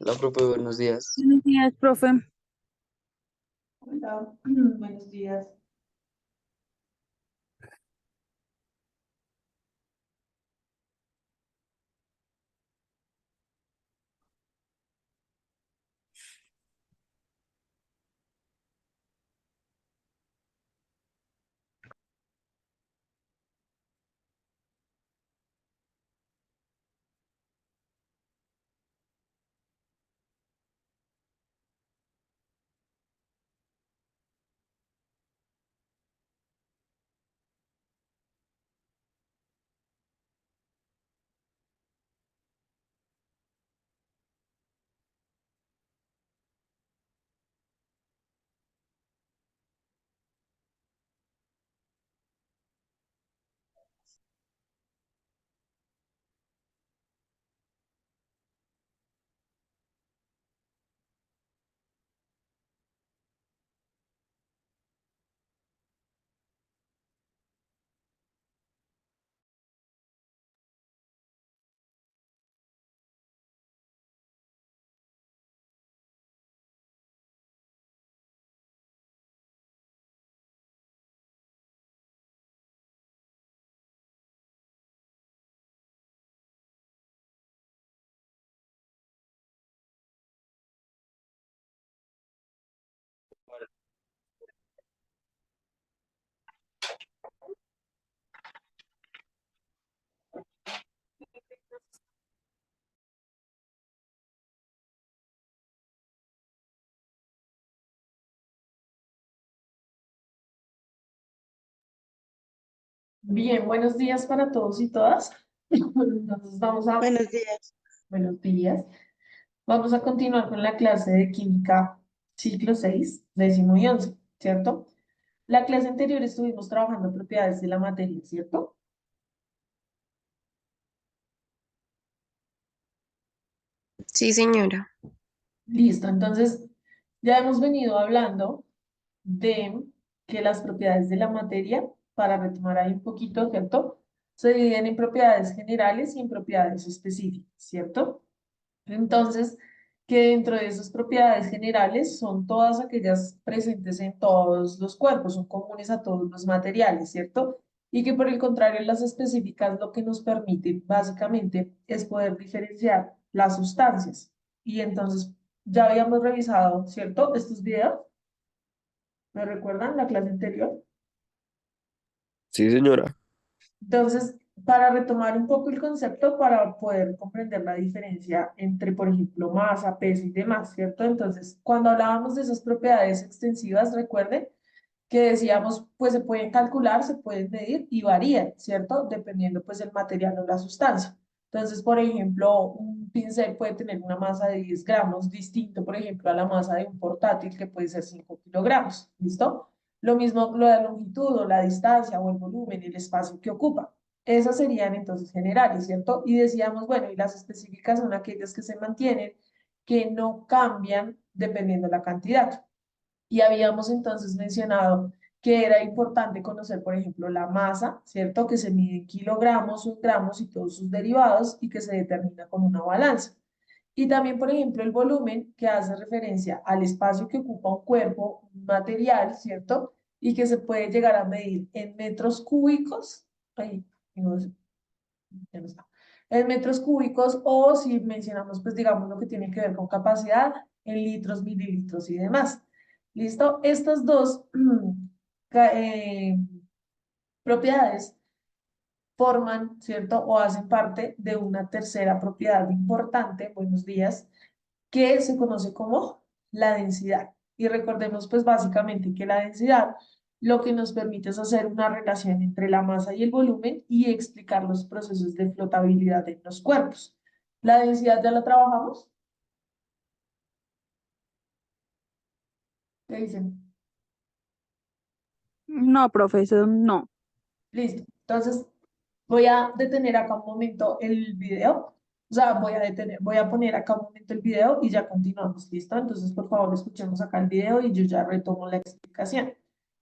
Hola, profe, buenos días. Buenos días, profe. Hola, buenos días. Bien, buenos días para todos y todas. Entonces Buenos días. buenos días. Vamos a continuar con la clase de química ciclo 6, décimo y 11, ¿cierto? La clase anterior estuvimos trabajando propiedades de la materia, ¿cierto? Sí, señora. Listo, entonces ya hemos venido hablando de que las propiedades de la materia, para retomar ahí un poquito, ¿cierto? Se dividen en propiedades generales y en propiedades específicas, ¿cierto? Entonces, que dentro de esas propiedades generales son todas aquellas presentes en todos los cuerpos, son comunes a todos los materiales, ¿cierto? Y que por el contrario, las específicas lo que nos permiten básicamente es poder diferenciar las sustancias. Y entonces, ya habíamos revisado, ¿cierto? Estos videos, ¿me recuerdan la clase anterior? Sí, señora. Entonces, para retomar un poco el concepto, para poder comprender la diferencia entre, por ejemplo, masa, peso y demás, ¿cierto? Entonces, cuando hablábamos de esas propiedades extensivas, recuerden que decíamos, pues se pueden calcular, se pueden medir y varían, ¿cierto? Dependiendo, pues, del material o la sustancia. Entonces, por ejemplo, un pincel puede tener una masa de 10 gramos, distinto, por ejemplo, a la masa de un portátil que puede ser 5 kilogramos, ¿listo? Lo mismo lo de la longitud o la distancia o el volumen, el espacio que ocupa. Esas serían entonces generales, ¿cierto? Y decíamos, bueno, y las específicas son aquellas que se mantienen, que no cambian dependiendo de la cantidad. Y habíamos entonces mencionado que era importante conocer, por ejemplo, la masa, ¿cierto? Que se mide en kilogramos o en gramos y todos sus derivados y que se determina con una balanza. Y también, por ejemplo, el volumen, que hace referencia al espacio que ocupa un cuerpo, un material, ¿cierto? Y que se puede llegar a medir en metros cúbicos. Ahí, no sé, ya no está. En metros cúbicos o si mencionamos, pues digamos, lo que tiene que ver con capacidad, en litros, mililitros y demás. ¿Listo? Estas dos ca- eh, propiedades forman, ¿cierto? O hacen parte de una tercera propiedad importante, buenos días, que se conoce como la densidad. Y recordemos pues básicamente que la densidad lo que nos permite es hacer una relación entre la masa y el volumen y explicar los procesos de flotabilidad en los cuerpos. ¿La densidad ya la trabajamos? ¿Qué dicen? No, profesor, no. Listo. Entonces, voy a detener acá un momento el video. O sea, voy a poner acá un momento el video y ya continuamos. ¿Listo? Entonces, por favor, escuchemos acá el video y yo ya retomo la explicación.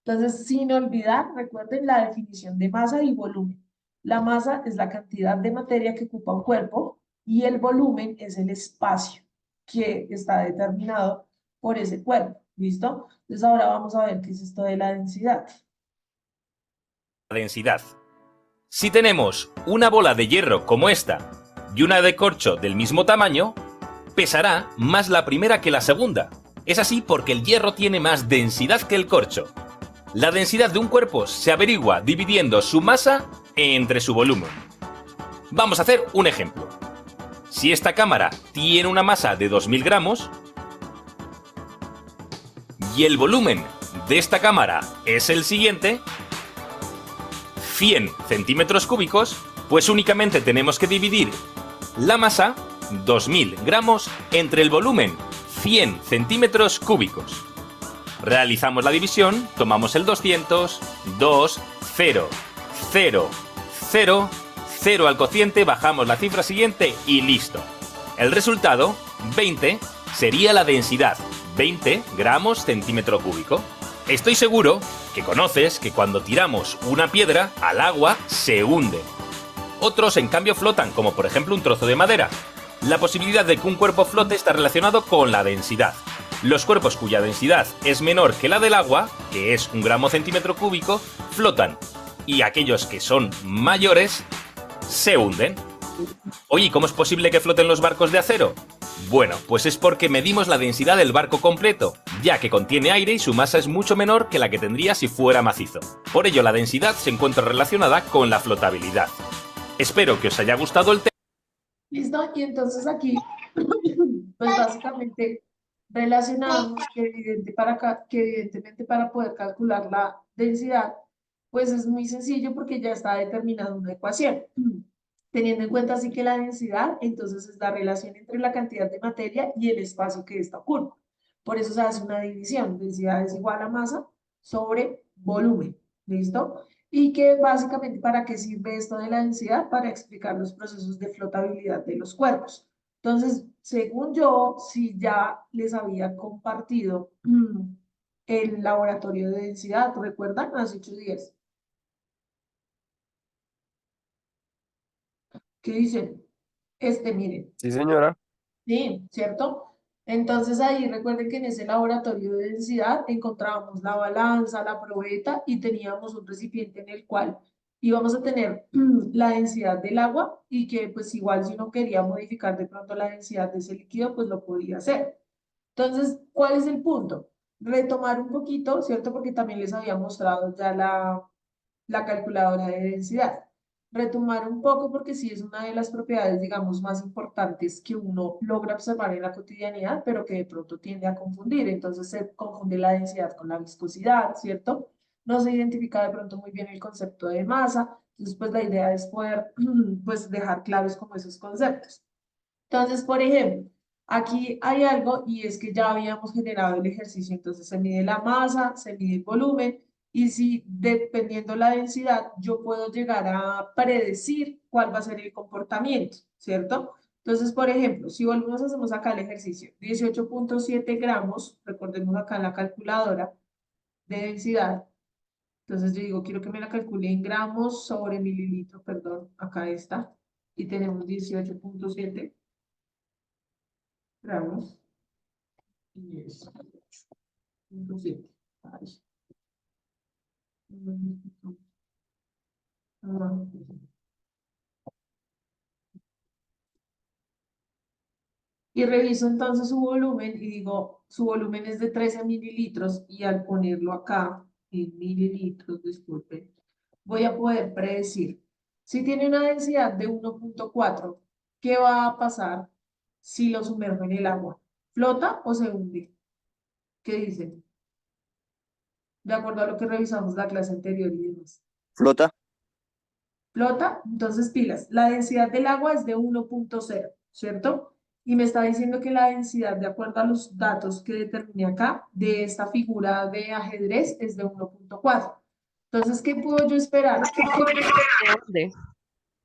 Entonces, sin olvidar, recuerden la definición de masa y volumen. La masa es la cantidad de materia que ocupa un cuerpo y el volumen es el espacio. que está determinado por ese cuerpo. ¿Listo? Entonces ahora vamos a ver qué es esto de la densidad. Densidad. Si tenemos una bola de hierro como esta y una de corcho del mismo tamaño, pesará más la primera que la segunda. Es así porque el hierro tiene más densidad que el corcho. La densidad de un cuerpo se averigua dividiendo su masa entre su volumen. Vamos a hacer un ejemplo. Si esta cámara tiene una masa de 2000 gramos y el volumen de esta cámara es el siguiente, 100 centímetros cúbicos, pues únicamente tenemos que dividir la masa, 2000 gramos, entre el volumen, 100 centímetros cúbicos. Realizamos la división, tomamos el 200, 2, 0, 0, 0, 0 al cociente, bajamos la cifra siguiente y listo. El resultado, 20, sería la densidad, 20 gramos centímetro cúbico. Estoy seguro que conoces que cuando tiramos una piedra al agua se hunde. Otros en cambio flotan, como por ejemplo un trozo de madera. La posibilidad de que un cuerpo flote está relacionado con la densidad. Los cuerpos cuya densidad es menor que la del agua, que es 1 gramo centímetro cúbico, flotan. Y aquellos que son mayores se hunden. Oye, ¿cómo es posible que floten los barcos de acero? Bueno, pues es porque medimos la densidad del barco completo, ya que contiene aire y su masa es mucho menor que la que tendría si fuera macizo. Por ello, la densidad se encuentra relacionada con la flotabilidad. Espero que os haya gustado el tema. ¿Listo? Y entonces aquí, pues básicamente relacionamos que, que evidentemente para poder calcular la densidad, pues es muy sencillo porque ya está determinada una ecuación. Teniendo en cuenta así que la densidad, entonces es la relación entre la cantidad de materia y el espacio que ésta ocupa. Por eso se hace una división. Densidad es igual a masa sobre volumen. ¿Listo? Y que básicamente, ¿para qué sirve esto de la densidad? Para explicar los procesos de flotabilidad de los cuerpos. Entonces, según yo, si ya les había compartido el laboratorio de densidad, ¿recuerdan? Hace 8 días. ¿Qué dicen? Miren. Sí, señora. Sí, ¿cierto? Entonces ahí recuerden que en ese laboratorio de densidad encontrábamos la balanza, la probeta y teníamos un recipiente en el cual íbamos a tener la densidad del agua y que pues igual si uno quería modificar de pronto la densidad de ese líquido pues lo podía hacer. Entonces, ¿cuál es el punto? Retomar un poquito, ¿cierto? Porque también les había mostrado ya la calculadora de densidad. Retomar un poco porque sí es una de las propiedades, digamos, más importantes que uno logra observar en la cotidianidad, pero que de pronto tiende a confundir. Entonces se confunde la densidad con la viscosidad, ¿cierto? No se identifica de pronto muy bien el concepto de masa. Entonces, pues la idea es poder, pues, dejar claros como esos conceptos. Entonces, por ejemplo, aquí hay algo y es que ya habíamos generado el ejercicio, entonces se mide la masa, se mide el volumen y si dependiendo la densidad yo puedo llegar a predecir cuál va a ser el comportamiento, ¿cierto? Entonces, por ejemplo, si volvemos, hacemos acá el ejercicio, 18.7 gramos, recordemos acá en la calculadora de densidad, entonces yo digo, quiero que me la calcule en gramos sobre mililitro, perdón, acá está, y tenemos 18.7 gramos y es 1.7. Ay. Ah. Y reviso entonces su volumen y digo, su volumen es de 13 mililitros y al ponerlo acá en mililitros, disculpen, voy a poder predecir. Si tiene una densidad de 1.4, ¿qué va a pasar si lo sumerjo en el agua? ¿Flota o se hunde? ¿Qué dicen? De acuerdo a lo que revisamos la clase anterior y demás. Flota. Flota, entonces pilas. La densidad del agua es de 1.0, ¿cierto? Y me está diciendo que la densidad, de acuerdo a los datos que determiné acá, de esta figura de ajedrez es de 1.4. Entonces, ¿qué puedo yo esperar? ¿Dónde?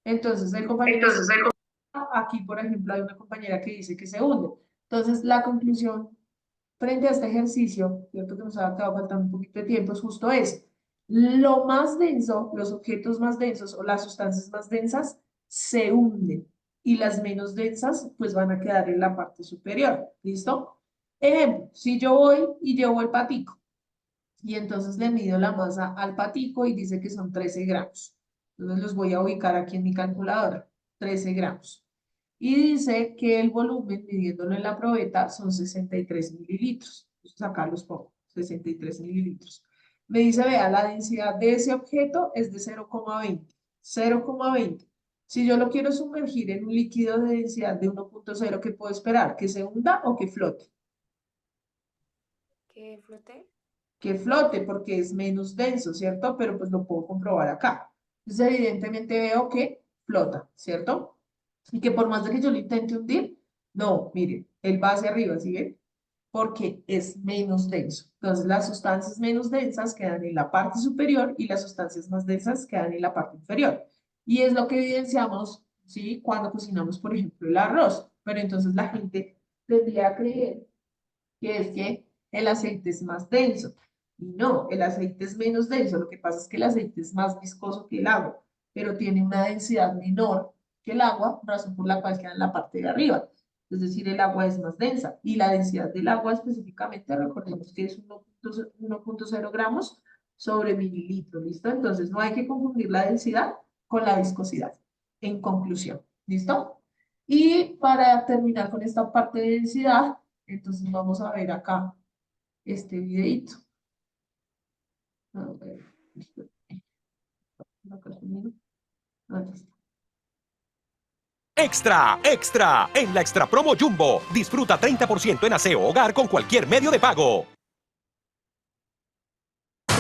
Entonces, el compañero aquí, por ejemplo, hay una compañera que dice que se hunde. Entonces, la conclusión frente a este ejercicio, cierto que nos ha quedado faltando un poquito de tiempo, es justo eso. Lo más denso, los objetos más densos o las sustancias más densas se hunden. y las menos densas pues van a quedar en la parte superior, ¿listo? Ejemplo, si yo voy y llevo el patico y entonces le mido la masa al patico y dice que son 13 gramos. Entonces los voy a ubicar aquí en mi calculadora, 13 gramos. Y dice que el volumen, midiéndolo en la probeta, son 63 mililitros. Entonces acá los pongo, 63 mililitros. Me dice, vea, la densidad de ese objeto es de 0,20. 0,20. Si yo lo quiero sumergir en un líquido de densidad de 1,0, ¿qué puedo esperar? ¿Que se hunda o que flote? ¿Que flote? Que flote porque es menos denso, ¿cierto? Pero pues lo puedo comprobar acá. Entonces evidentemente veo que flota, ¿cierto? Y que por más de que yo lo intente hundir, no, miren, él va hacia arriba, ¿sí ven? Porque es menos denso. Entonces las sustancias menos densas quedan en la parte superior y las sustancias más densas quedan en la parte inferior. Y es lo que evidenciamos, ¿sí? Cuando cocinamos, por ejemplo, el arroz. Pero entonces la gente tendría a creer que es que el aceite es más denso. Y no, el aceite es menos denso. Lo que pasa es que el aceite es más viscoso que el agua, pero tiene una densidad menor que el agua, razón por la cual queda en la parte de arriba. Es decir, el agua es más densa. Y la densidad del agua específicamente, recordemos que es 1,0 gramos sobre mililitro, ¿listo? Entonces no hay que confundir la densidad con la viscosidad. En conclusión, ¿listo? Y para terminar con esta parte de densidad, entonces vamos a ver acá este videito. A ver, acá conmigo. Aquí está. ¡Extra! ¡Extra! En la Extra Promo Jumbo, disfruta 30% en aseo hogar con cualquier medio de pago.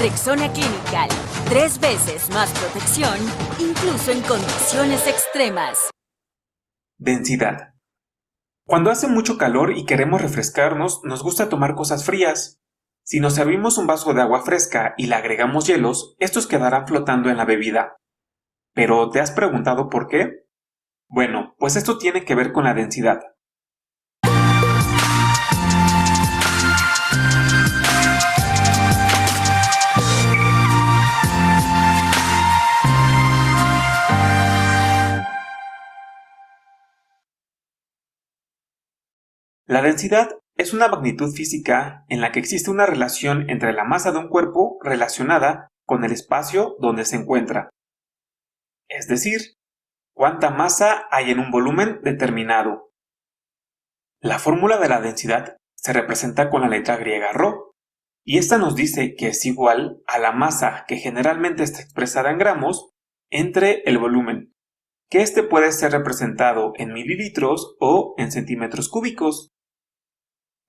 Rexona Clinical, 3 veces más protección, incluso en condiciones extremas. Densidad. Cuando hace mucho calor y queremos refrescarnos, nos gusta tomar cosas frías. Si nos servimos un vaso de agua fresca y le agregamos hielos, estos quedarán flotando en la bebida. ¿Pero te has preguntado por qué? Bueno, pues esto tiene que ver con la densidad. La densidad es una magnitud física en la que existe una relación entre la masa de un cuerpo relacionada con el espacio donde se encuentra. Es decir, cuánta masa hay en un volumen determinado. La fórmula de la densidad se representa con la letra griega ρ, y esta nos dice que es igual a la masa que generalmente está expresada en gramos entre el volumen, que este puede ser representado en mililitros o en centímetros cúbicos.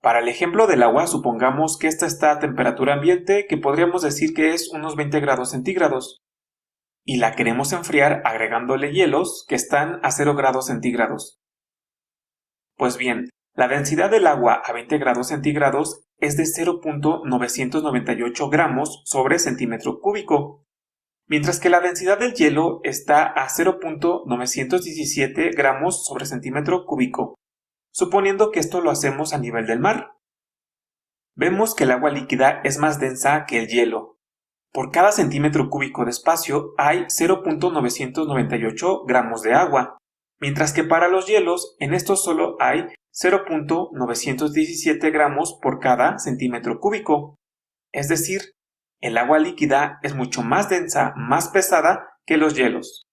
Para el ejemplo del agua, supongamos que esta está a temperatura ambiente, que podríamos decir que es unos 20 grados centígrados, y la queremos enfriar agregándole hielos que están a 0 grados centígrados. Pues bien, la densidad del agua a 20 grados centígrados es de 0,998 gramos sobre centímetro cúbico, mientras que la densidad del hielo está a 0,917 gramos sobre centímetro cúbico, suponiendo que esto lo hacemos a nivel del mar. Vemos que el agua líquida es más densa que el hielo. Por cada centímetro cúbico de espacio hay 0,998 gramos de agua, mientras que para los hielos en estos solo hay 0,917 gramos por cada centímetro cúbico. Es decir, el agua líquida es mucho más densa, más pesada que los hielos.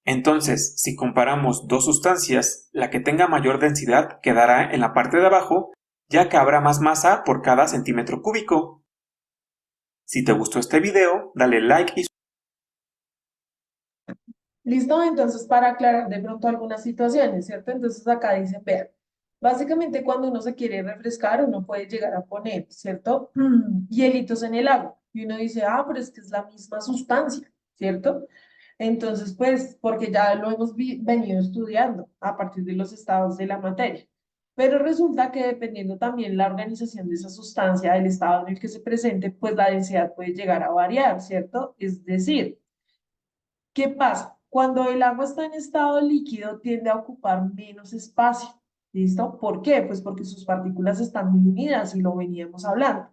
Entonces, si comparamos dos sustancias, la que tenga mayor densidad quedará en la parte de abajo, ya que habrá más masa por cada centímetro cúbico. Si te gustó este video, dale like y ¿Listo? Entonces, para aclarar de pronto algunas situaciones, ¿cierto? Entonces acá dicen, vean, básicamente cuando uno se quiere refrescar, uno puede llegar a poner, ¿cierto? Hielitos en el agua. Y uno dice, ah, pero es que es la misma sustancia, ¿cierto? Entonces, pues, porque ya lo hemos venido estudiando a partir de los estados de la materia. Pero resulta que dependiendo también la organización de esa sustancia, del estado en el que se presente, pues la densidad puede llegar a variar, ¿cierto? Es decir, ¿qué pasa? Cuando el agua está en estado líquido, tiende a ocupar menos espacio, ¿listo? ¿Por qué? Pues porque sus partículas están muy unidas y lo veníamos hablando.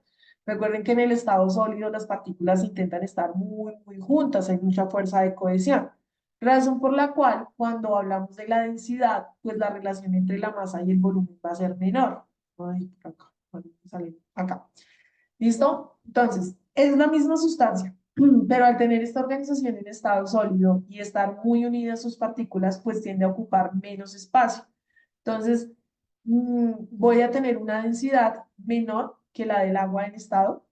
Recuerden que en el estado sólido las partículas intentan estar muy juntas, hay mucha fuerza de cohesión. razón por la cual cuando hablamos de la densidad, pues la relación entre la masa y el volumen va a ser menor. Ay, por acá, bueno, sale acá. ¿Listo? Entonces, es la misma sustancia, pero al tener esta organización en estado sólido y estar muy unida a sus partículas, pues tiende a ocupar menos espacio. Entonces, voy a tener una densidad menor que la del agua en estado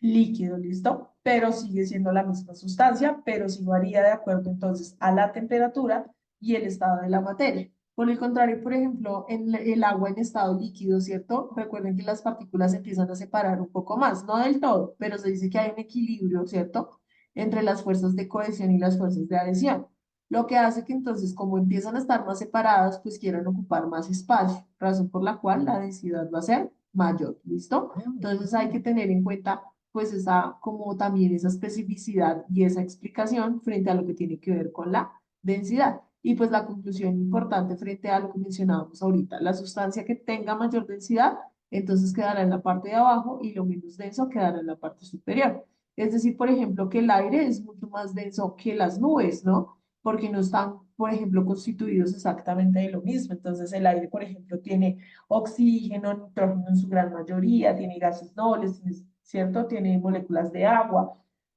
líquido, ¿listo? Pero sigue siendo la misma sustancia, pero sí varía de acuerdo entonces a la temperatura y el estado de la materia. Por el contrario, por ejemplo, en el agua en estado líquido, ¿cierto? Recuerden que las partículas se empiezan a separar un poco más, no del todo, pero se dice que hay un equilibrio, ¿cierto? Entre las fuerzas de cohesión y las fuerzas de adhesión. Lo que hace que entonces, como empiezan a estar más separadas, pues quieran ocupar más espacio, razón por la cual la densidad va a ser mayor, ¿listo? Entonces hay que tener en cuenta pues esa, como también esa especificidad y esa explicación frente a lo que tiene que ver con la densidad. Y pues la conclusión importante frente a lo que mencionábamos ahorita, la sustancia que tenga mayor densidad, entonces quedará en la parte de abajo y lo menos denso quedará en la parte superior. Es decir, por ejemplo, que el aire es mucho más denso que las nubes, ¿no? Porque no están, por ejemplo, constituidos exactamente de lo mismo. Entonces el aire, por ejemplo, tiene oxígeno, nitrógeno en su gran mayoría, tiene gases nobles, ¿cierto? Tiene moléculas de agua.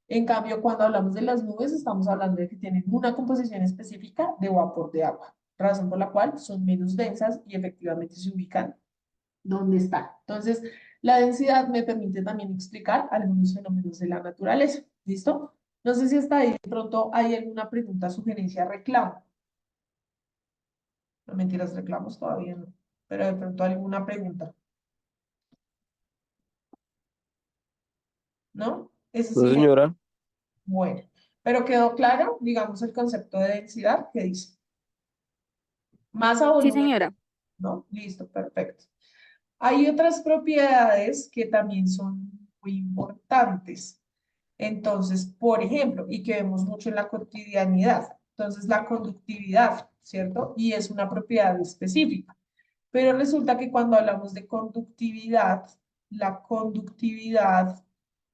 En cambio, cuando hablamos de las nubes, estamos hablando de que tienen una composición específica de vapor de agua, razón por la cual son menos densas y efectivamente se ubican donde están. Entonces, la densidad me permite también explicar algunos fenómenos de la naturaleza. ¿Listo? No sé si hasta ahí de pronto hay alguna pregunta, sugerencia, reclamo. No mentiras, reclamos todavía no, pero de pronto alguna pregunta. ¿No? Ese No, sí. señora. Bueno, pero quedó claro, digamos, el concepto de densidad que dice. Masa, Sí, volumen, señora. ¿no? Listo, perfecto. Hay otras propiedades que también son muy importantes. Entonces, por ejemplo, y que vemos mucho en la cotidianidad. Entonces, la conductividad, ¿cierto? Y es una propiedad específica. Pero resulta que cuando hablamos de conductividad, la conductividad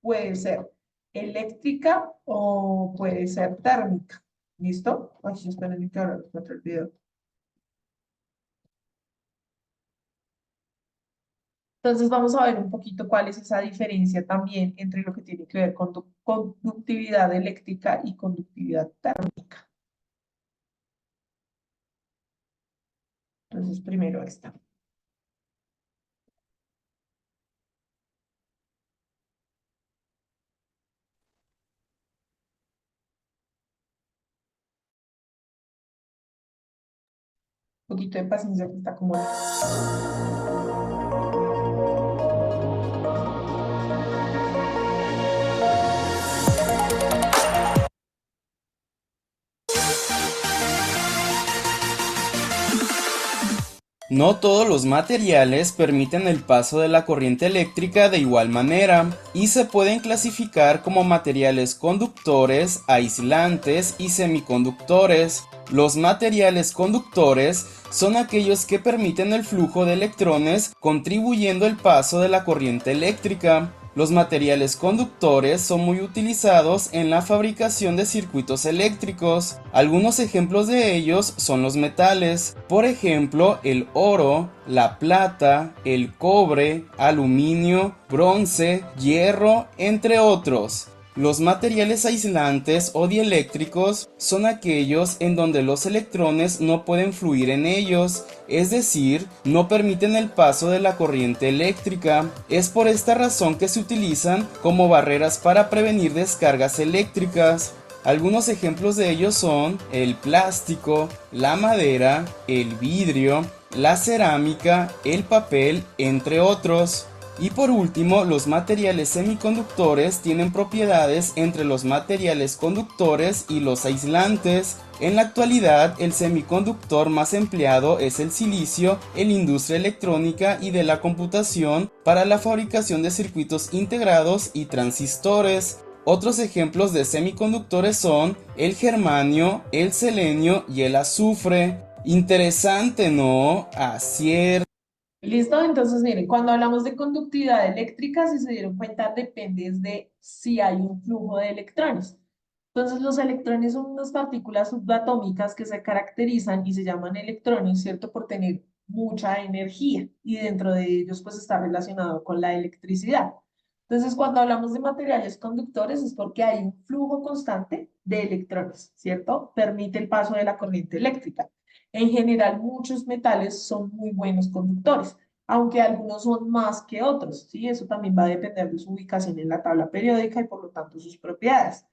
puede ser eléctrica o puede ser térmica. ¿Listo? Ay, esperen que ahora les muestro el video. Entonces vamos a ver un poquito cuál es esa diferencia también entre lo que tiene que ver con conductividad eléctrica y conductividad térmica. Entonces primero esta. Un poquito de paciencia que está como... No todos los materiales permiten el paso de la corriente eléctrica de igual manera y se pueden clasificar como materiales conductores, aislantes y semiconductores. Los materiales conductores son aquellos que permiten el flujo de electrones contribuyendo el paso de la corriente eléctrica. Los materiales conductores son muy utilizados en la fabricación de circuitos eléctricos. Algunos ejemplos de ellos son los metales, por ejemplo el oro, la plata, el cobre, aluminio, bronce, hierro, entre otros. Los materiales aislantes o dieléctricos son aquellos en donde los electrones no pueden fluir en ellos, es decir, no permiten el paso de la corriente eléctrica. Es por esta razón que se utilizan como barreras para prevenir descargas eléctricas. Algunos ejemplos de ellos son el plástico, la madera, el vidrio, la cerámica, el papel, entre otros. Y por último, los materiales semiconductores tienen propiedades entre los materiales conductores y los aislantes. En la actualidad, el semiconductor más empleado es el silicio en la industria electrónica y de la computación para la fabricación de circuitos integrados y transistores. Otros ejemplos de semiconductores son el germanio, el selenio y el azufre. Interesante, ¿no? Acier. ¿Listo? Entonces, miren, cuando hablamos de conductividad eléctrica, si se dieron cuenta, depende de si hay un flujo de electrones. Entonces, los electrones son unas partículas subatómicas que se caracterizan y se llaman electrones, ¿cierto? Por tener mucha energía y dentro de ellos pues está relacionado con la electricidad. Entonces, cuando hablamos de materiales conductores es porque hay un flujo constante de electrones, ¿cierto? Permite el paso de la corriente eléctrica. En general, muchos metales son muy buenos conductores, aunque algunos son más que otros, ¿sí? Eso también va a depender de su ubicación en la tabla periódica y por lo tanto sus propiedades.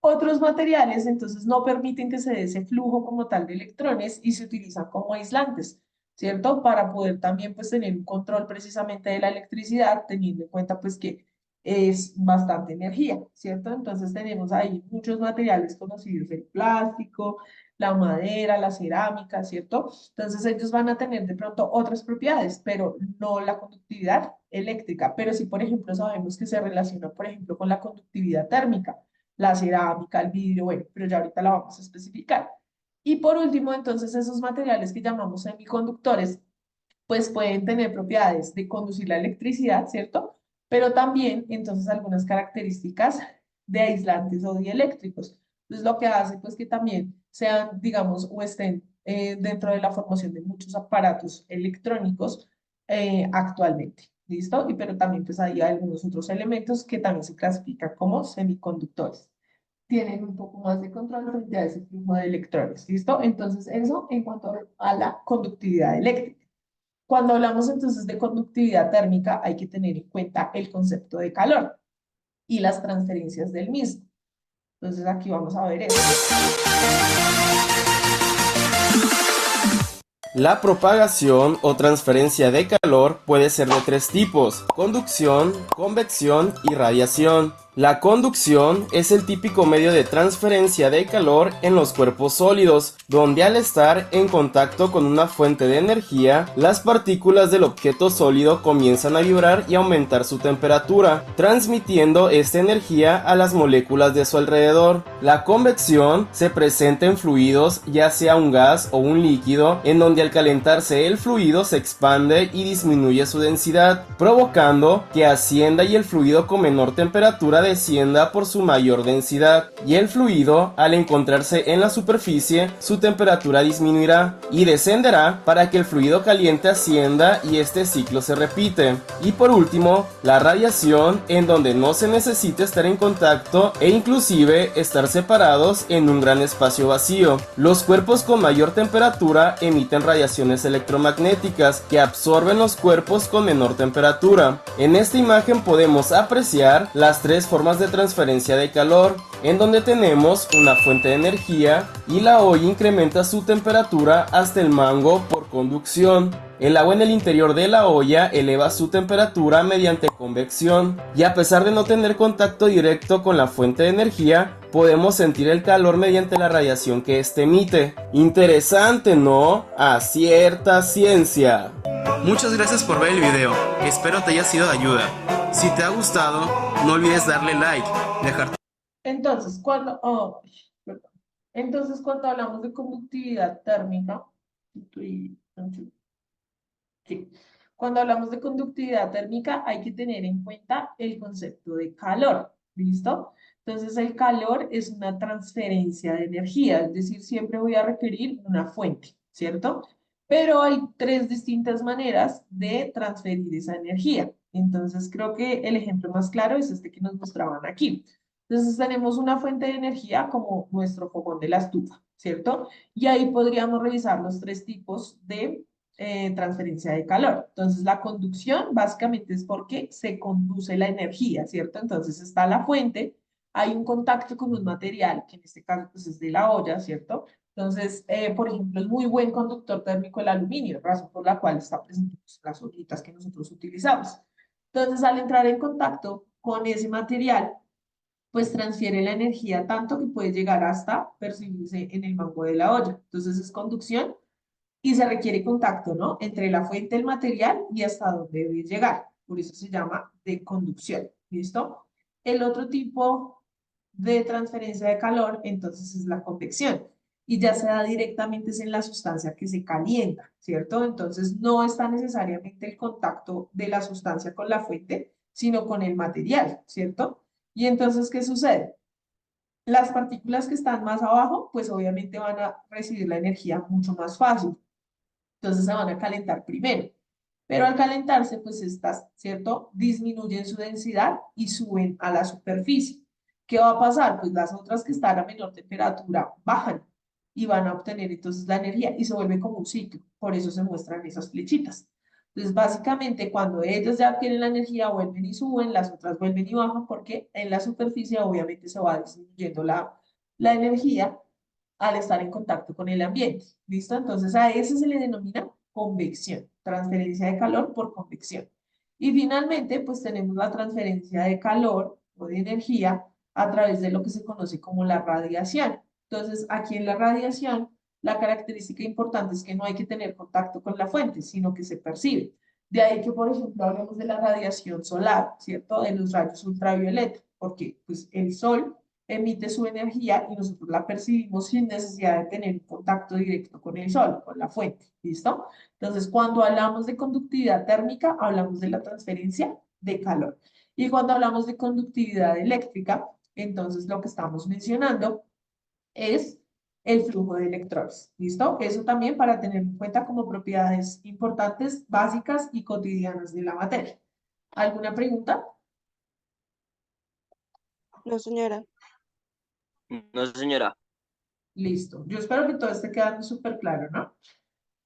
Otros materiales entonces no permiten que se dé ese flujo como tal de electrones y se utilizan como aislantes, ¿cierto? Para poder también pues tener un control precisamente de la electricidad, teniendo en cuenta pues que es bastante energía, ¿cierto? Entonces tenemos ahí muchos materiales conocidos, el plástico, la madera, la cerámica, ¿cierto? Entonces ellos van a tener de pronto otras propiedades, pero no la conductividad eléctrica, pero sí, por ejemplo, sabemos que se relaciona, por ejemplo, con la conductividad térmica, la cerámica, el vidrio, bueno, pero ya ahorita la vamos a especificar. Y por último, entonces, esos materiales que llamamos semiconductores, pues pueden tener propiedades de conducir la electricidad, ¿cierto? Pero también, entonces, algunas características de aislantes o dieléctricos. Entonces, lo que hace, pues, que también sean, digamos, o estén dentro de la formación de muchos aparatos electrónicos actualmente. ¿Listo? Y pero también pues hay algunos otros elementos que también se clasifican como semiconductores. Tienen un poco más de control frente a ese flujo de electrones. ¿Listo? Entonces eso en cuanto a la conductividad eléctrica. Cuando hablamos entonces de conductividad térmica hay que tener en cuenta el concepto de calor y las transferencias del mismo. Entonces aquí vamos a ver eso. La propagación o transferencia de calor puede ser de tres tipos: conducción, convección y radiación. La conducción es el típico medio de transferencia de calor en los cuerpos sólidos, donde al estar en contacto con una fuente de energía, las partículas del objeto sólido comienzan a vibrar y aumentar su temperatura, transmitiendo esta energía a las moléculas de su alrededor. La convección se presenta en fluidos, ya sea un gas o un líquido, en donde al calentarse el fluido se expande y disminuye su densidad, provocando que ascienda y el fluido con menor temperatura descienda por su mayor densidad, y el fluido, al encontrarse en la superficie, su temperatura disminuirá y descenderá para que el fluido caliente ascienda y este ciclo se repite. Y por último, la radiación, en donde no se necesita estar en contacto e inclusive estar separados en un gran espacio vacío. Los cuerpos con mayor temperatura emiten radiaciones electromagnéticas que absorben los cuerpos con menor temperatura. En esta imagen podemos apreciar las tres formas de transferencia de calor, en donde tenemos una fuente de energía y la olla incrementa su temperatura hasta el mango por conducción. El agua en el interior de la olla eleva su temperatura mediante convección, y a pesar de no tener contacto directo con la fuente de energía, podemos sentir el calor mediante la radiación que éste emite. Interesante, ¿no? A cierta ciencia. Muchas gracias por ver el video, espero te haya sido de ayuda. Si te ha gustado, no olvides darle like, dejar tu... Entonces, cuando hablamos de conductividad térmica, sí. Cuando hablamos de conductividad térmica hay que tener en cuenta el concepto de calor, ¿listo? Entonces el calor es una transferencia de energía, es decir, siempre voy a requerir una fuente, ¿cierto? Pero hay tres distintas maneras de transferir esa energía. Entonces creo que el ejemplo más claro es este que nos mostraban aquí. Entonces tenemos una fuente de energía como nuestro fogón de la estufa, ¿cierto? Y ahí podríamos revisar los tres tipos de transferencia de calor. Entonces, la conducción básicamente es porque se conduce la energía, ¿cierto? Entonces, está la fuente, hay un contacto con un material, que en este caso pues, es de la olla, ¿cierto? Entonces, por ejemplo, es muy buen conductor térmico el aluminio, razón por la cual está presente pues, las ollitas que nosotros utilizamos. Entonces, al entrar en contacto con ese material, pues transfiere la energía tanto que puede llegar hasta percibirse en el mango de la olla. Entonces, es conducción y se requiere contacto, ¿no? Entre la fuente del material y hasta dónde debe llegar. Por eso se llama de conducción, ¿listo? El otro tipo de transferencia de calor, entonces, es la convección. Y ya se da directamente en la sustancia que se calienta, ¿cierto? Entonces, no está necesariamente el contacto de la sustancia con la fuente, sino con el material, ¿cierto? Y entonces, ¿qué sucede? Las partículas que están más abajo, pues obviamente van a recibir la energía mucho más fácil. Entonces se van a calentar primero. Pero al calentarse, pues estas, ¿cierto? Disminuyen su densidad y suben a la superficie. ¿Qué va a pasar? Pues las otras que están a menor temperatura bajan y van a obtener entonces la energía y se vuelve como un ciclo. Por eso se muestran esas flechitas. Entonces, básicamente, cuando ellos ya tienen la energía, vuelven y suben, las otras vuelven y bajan, porque en la superficie obviamente se va disminuyendo la energía al estar en contacto con el ambiente. ¿Listo? Entonces a ese se le denomina convección, transferencia de calor por convección. Y finalmente, pues tenemos la transferencia de calor o de energía a través de lo que se conoce como la radiación. Entonces, aquí en la radiación, la característica importante es que no hay que tener contacto con la fuente, sino que se percibe. De ahí que, por ejemplo, hablemos de la radiación solar, ¿cierto? De los rayos ultravioleta, porque pues el sol emite su energía y nosotros la percibimos sin necesidad de tener un contacto directo con el sol, con la fuente, ¿listo? Entonces, cuando hablamos de conductividad térmica, hablamos de la transferencia de calor. Y cuando hablamos de conductividad eléctrica, entonces lo que estamos mencionando es el flujo de electrones, ¿listo? Eso también para tener en cuenta como propiedades importantes, básicas y cotidianas de la materia. ¿Alguna pregunta? No, señora. No, señora. Listo. Yo espero que todo esté quedando súper claro, ¿no?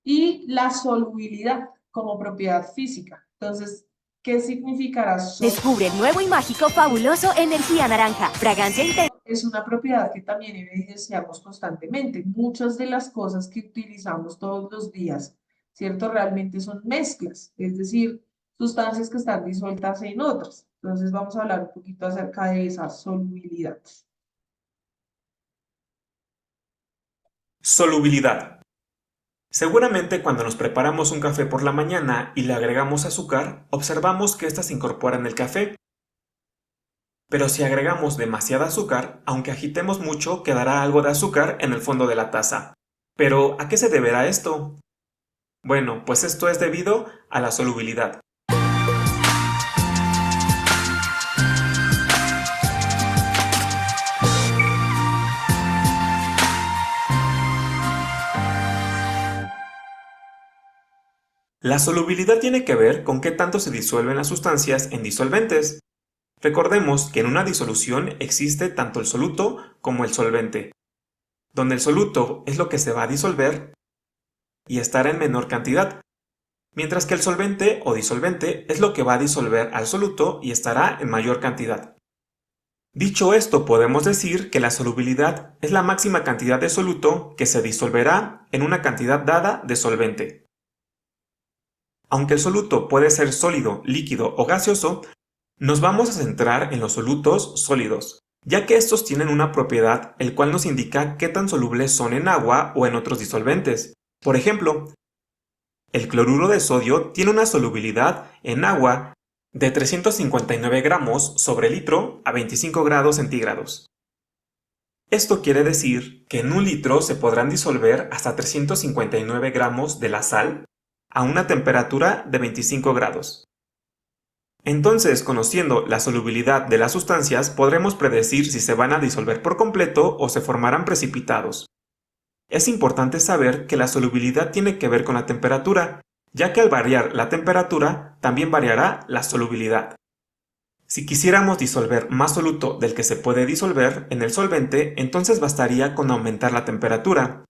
Y la solubilidad como propiedad física. Entonces, ¿qué significará Descubre el nuevo y mágico fabuloso Energía Naranja. Fragancia intensa. Es una propiedad que también evidenciamos constantemente. Muchas de las cosas que utilizamos todos los días, ¿cierto? Realmente son mezclas, es decir, sustancias que están disueltas en otras. Entonces vamos a hablar un poquito acerca de esa solubilidad. Solubilidad. Seguramente cuando nos preparamos un café por la mañana y le agregamos azúcar, observamos que ésta se incorpora en el café. Pero si agregamos demasiada azúcar, aunque agitemos mucho, quedará algo de azúcar en el fondo de la taza. ¿Pero a qué se deberá esto? Bueno, pues esto es debido a la solubilidad. La solubilidad tiene que ver con qué tanto se disuelven las sustancias en disolventes. Recordemos que en una disolución existe tanto el soluto como el solvente, donde el soluto es lo que se va a disolver y estará en menor cantidad, mientras que el solvente o disolvente es lo que va a disolver al soluto y estará en mayor cantidad. Dicho esto, podemos decir que la solubilidad es la máxima cantidad de soluto que se disolverá en una cantidad dada de solvente. Aunque el soluto puede ser sólido, líquido o gaseoso, nos vamos a centrar en los solutos sólidos, ya que estos tienen una propiedad el cual nos indica qué tan solubles son en agua o en otros disolventes. Por ejemplo, el cloruro de sodio tiene una solubilidad en agua de 359 gramos sobre litro a 25 grados centígrados. Esto quiere decir que en un litro se podrán disolver hasta 359 gramos de la sal a una temperatura de 25 grados. Entonces, conociendo la solubilidad de las sustancias, podremos predecir si se van a disolver por completo o se formarán precipitados. Es importante saber que la solubilidad tiene que ver con la temperatura, ya que al variar la temperatura, también variará la solubilidad. Si quisiéramos disolver más soluto del que se puede disolver en el solvente, entonces bastaría con aumentar la temperatura,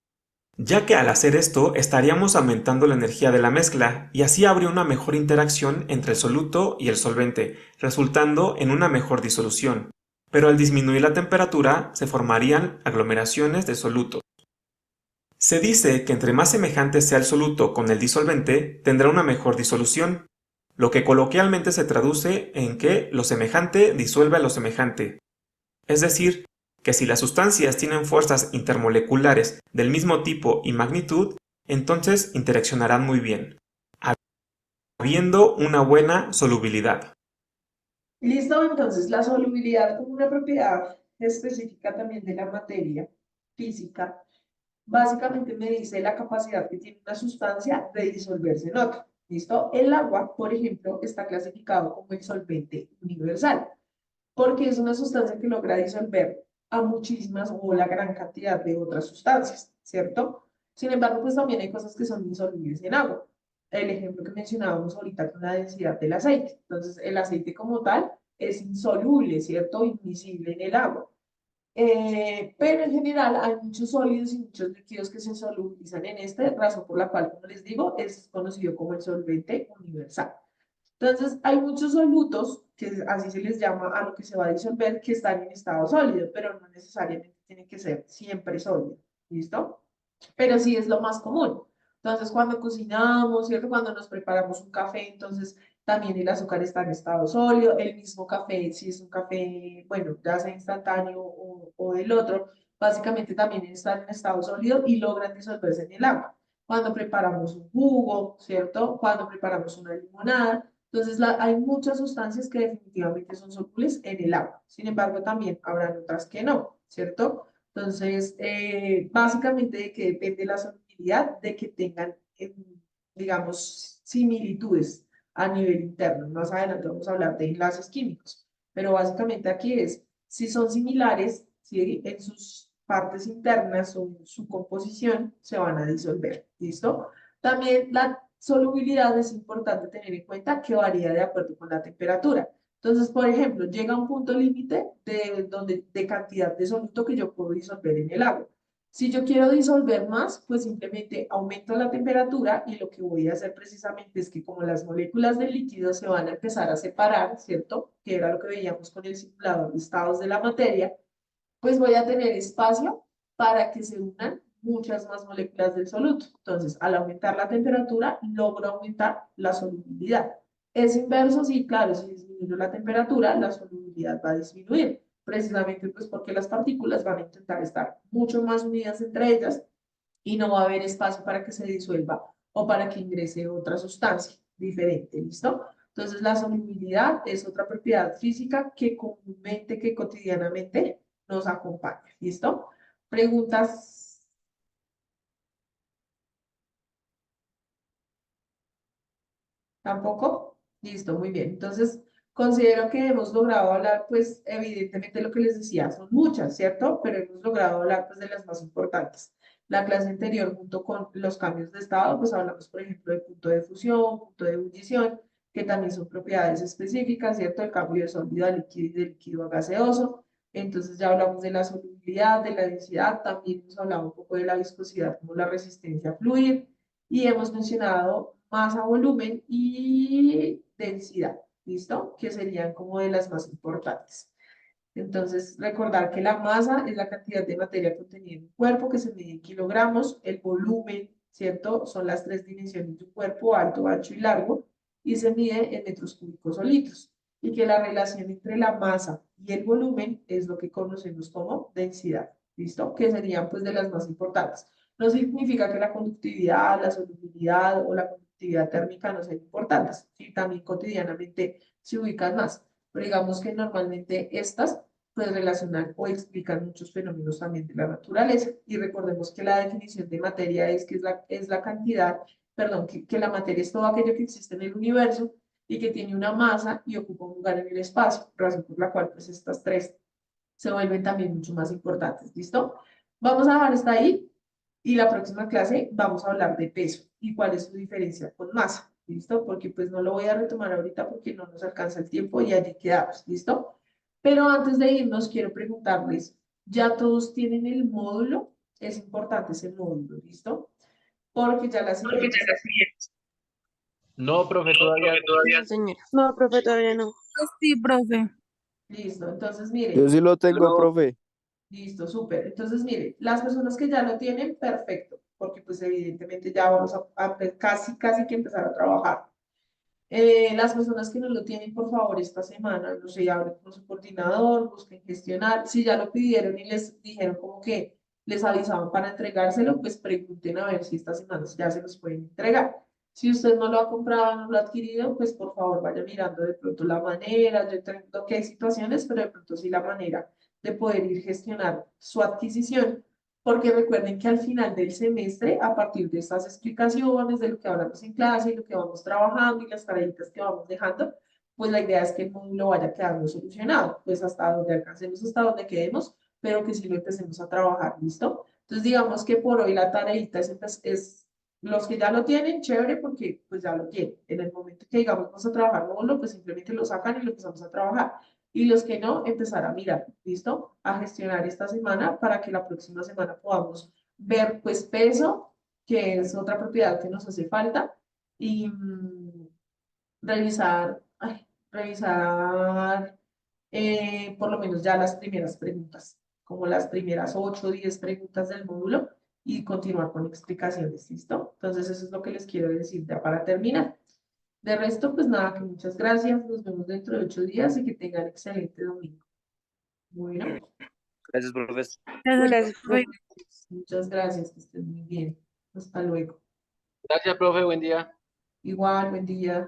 ya que al hacer esto estaríamos aumentando la energía de la mezcla y así habría una mejor interacción entre el soluto y el solvente, resultando en una mejor disolución. Pero al disminuir la temperatura se formarían aglomeraciones de solutos. Se dice que entre más semejante sea el soluto con el disolvente, tendrá una mejor disolución, lo que coloquialmente se traduce en que lo semejante disuelve a lo semejante. Es decir, que si las sustancias tienen fuerzas intermoleculares del mismo tipo y magnitud, entonces interaccionarán muy bien, habiendo una buena solubilidad. Listo, entonces la solubilidad como una propiedad específica también de la materia física, básicamente me dice la capacidad que tiene una sustancia de disolverse en otra. ¿Listo? El agua, por ejemplo, está clasificado como el solvente universal, porque es una sustancia que logra disolver a muchísimas o la gran cantidad de otras sustancias, ¿cierto? Sin embargo, pues también hay cosas que son insolubles en agua. El ejemplo que mencionábamos ahorita con la densidad del aceite. Entonces, el aceite como tal es insoluble, ¿cierto? Invisible en el agua. Pero en general hay muchos sólidos y muchos líquidos que se solubilizan en este, razón por la cual, como les digo, es conocido como el solvente universal. Entonces, hay muchos solutos, que así se les llama a lo que se va a disolver, que están en estado sólido, pero no necesariamente tiene que ser siempre sólido, ¿listo? Pero sí es lo más común. Entonces, cuando cocinamos, ¿cierto? Cuando nos preparamos un café, entonces también el azúcar está en estado sólido, el mismo café, si es un café, bueno, ya sea instantáneo o el otro, básicamente también está en estado sólido y logran disolverse en el agua. Cuando preparamos un jugo, ¿cierto? Cuando preparamos una limonada, entonces hay muchas sustancias que definitivamente son solubles en el agua. Sin embargo, también habrán otras que no, ¿cierto? Entonces, básicamente de que depende la solubilidad de que tengan, digamos, similitudes a nivel interno. Más adelante vamos a hablar de enlaces químicos, pero básicamente aquí es, si son similares, si en sus partes internas o en su composición se van a disolver, ¿listo? También la solubilidad es importante tener en cuenta que varía de acuerdo con la temperatura. Entonces, por ejemplo, llega un punto límite de cantidad de soluto que yo puedo disolver en el agua. Si yo quiero disolver más, pues simplemente aumento la temperatura y lo que voy a hacer precisamente es que como las moléculas del líquido se van a empezar a separar, ¿cierto? Que era lo que veíamos con el simulador de estados de la materia, pues voy a tener espacio para que se unan muchas más moléculas del soluto. Entonces, al aumentar la temperatura, logro aumentar la solubilidad. Es inverso, sí, claro, si disminuyo la temperatura, la solubilidad va a disminuir, precisamente pues porque las partículas van a intentar estar mucho más unidas entre ellas y no va a haber espacio para que se disuelva o para que ingrese otra sustancia diferente, ¿listo? Entonces, la solubilidad es otra propiedad física que comúnmente, que cotidianamente nos acompaña, ¿listo? ¿Preguntas? ¿Tampoco? Listo, muy bien. Entonces, considero que hemos logrado hablar, pues, evidentemente lo que les decía, son muchas, ¿cierto? Pero hemos logrado hablar, pues, de las más importantes. La clase anterior, junto con los cambios de estado, pues hablamos, por ejemplo, de punto de fusión, punto de ebullición, que también son propiedades específicas, ¿cierto? El cambio de sólido a líquido y de líquido a gaseoso. Entonces ya hablamos de la solubilidad, de la densidad, también hemos hablado un poco de la viscosidad como la resistencia a fluir y hemos mencionado masa, volumen y densidad, ¿listo? Que serían como de las más importantes. Entonces, recordar que la masa es la cantidad de materia contenida en un cuerpo que se mide en kilogramos, el volumen, ¿cierto? Son las tres dimensiones de un cuerpo, alto, ancho y largo, y se mide en metros cúbicos o litros. Y que la relación entre la masa y el volumen es lo que conocemos como densidad, ¿listo? Que serían pues de las más importantes. No significa que la conductividad, la solubilidad o la conductividad térmica no sean importantes, ¿sí? También cotidianamente se ubican más, pero digamos que normalmente estas pues relacionan o explican muchos fenómenos también de la naturaleza. Y recordemos que la definición de materia es que es la cantidad, perdón, que la materia es todo aquello que existe en el universo y que tiene una masa y ocupa un lugar en el espacio, razón por la cual pues estas tres se vuelven también mucho más importantes, ¿listo? Vamos a dejar hasta ahí y la próxima clase vamos a hablar de peso y cuál es su diferencia con masa, ¿listo? Porque pues no lo voy a retomar ahorita porque no nos alcanza el tiempo y allí quedamos, ¿listo? Pero antes de irnos quiero preguntarles, ¿ya todos tienen el módulo? Es importante ese módulo, ¿listo? Porque ya la siguiente... No, profe, todavía. No, señora. No, profe, todavía no. Sí, profe. Listo, entonces miren. Yo sí lo tengo, No. profe. Listo, súper. Entonces, mire, las personas que ya lo tienen, perfecto, porque pues evidentemente ya vamos a casi que empezar a trabajar. Las personas que no lo tienen, por favor, esta semana, no sé, hablen con su coordinador, busquen gestionar. Si ya lo pidieron y les dijeron como que les avisaban para entregárselo, pues pregunten a ver si esta semana ya se los pueden entregar. Si usted no lo ha comprado, no lo ha adquirido, pues por favor vaya mirando de pronto la manera. Yo entiendo que hay situaciones, pero de pronto sí la manera de poder ir gestionar su adquisición, porque recuerden que al final del semestre, a partir de estas explicaciones, de lo que hablamos en clase y lo que vamos trabajando y las tareitas que vamos dejando, pues la idea es que el módulo vaya quedando solucionado, pues hasta donde alcancemos, hasta donde quedemos, pero que sí lo empecemos a trabajar, ¿listo? Entonces digamos que por hoy la tareita es los que ya lo tienen, chévere, porque pues ya lo tienen. En el momento que digamos vamos a trabajar módulo, pues simplemente lo sacan y lo empezamos a trabajar. Y los que no, empezar a mirar, ¿listo? A gestionar esta semana para que la próxima semana podamos ver pues peso, que es otra propiedad que nos hace falta, y revisar por lo menos ya las primeras preguntas, como las primeras 8 o 10 preguntas del módulo y continuar con explicaciones, ¿listo? Entonces eso es lo que les quiero decir ya para terminar. De resto, pues nada, que muchas gracias, nos vemos dentro de 8 días y que tengan excelente domingo. Bueno, Gracias, profesor. Gracias, profe. muchas gracias, que estén muy bien. Hasta luego. Gracias, profe, buen día. Igual, buen día.